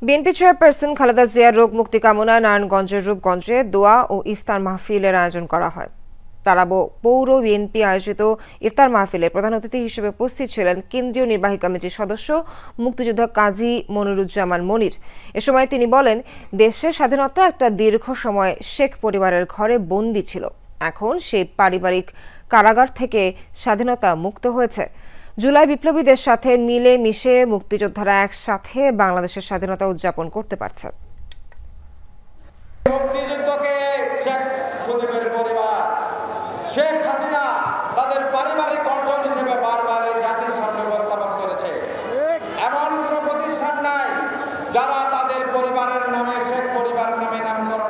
BNP chairperson Khaleda জিয়ার রোগ মুক্তি কামনায় নারায়ণগঞ্জের রূপগঞ্জে দোয়া ও ইফতার মাহফিলের আয়োজন করা হয়। তারাবো পৌর বিএনপি আয়োজিত ইফতার মাহফিলে প্রধান অতিথি হিসেবে উপস্থিত ছিলেন কেন্দ্রীয় নির্বাহী কমিটির সদস্য মুক্তিযোদ্ধা কাজী মনিরুজ্জামান মনির। এ সময় তিনি বলেন, দেশের স্বাধীনতা একটা দীর্ঘ সময় শেখ পরিবারের ঘরে বন্দী ছিল। এখন সেই পারিবারিক কারাগার থেকে স্বাধীনতা মুক্ত হয়েছে। জুলাই বিপ্লবীদের সাথে মিলে মিশে মুক্তিযোদ্ধারা একসাথে বাংলাদেশের স্বাধীনতা উদযাপন করতে পারছে। মুক্তিযুদ্ধকে শেখ মুজিবের পরিবার, শেখ হাসিনা তাদের পারিবারিক অর্জন হিসেবে বারবার এই জাতির সামনে উপস্থাপন করেছে। এমন কোন প্রতিষ্ঠান নাই যারা তাদের পরিবারের নামে শেখ পরিবারের নামে নামকরণ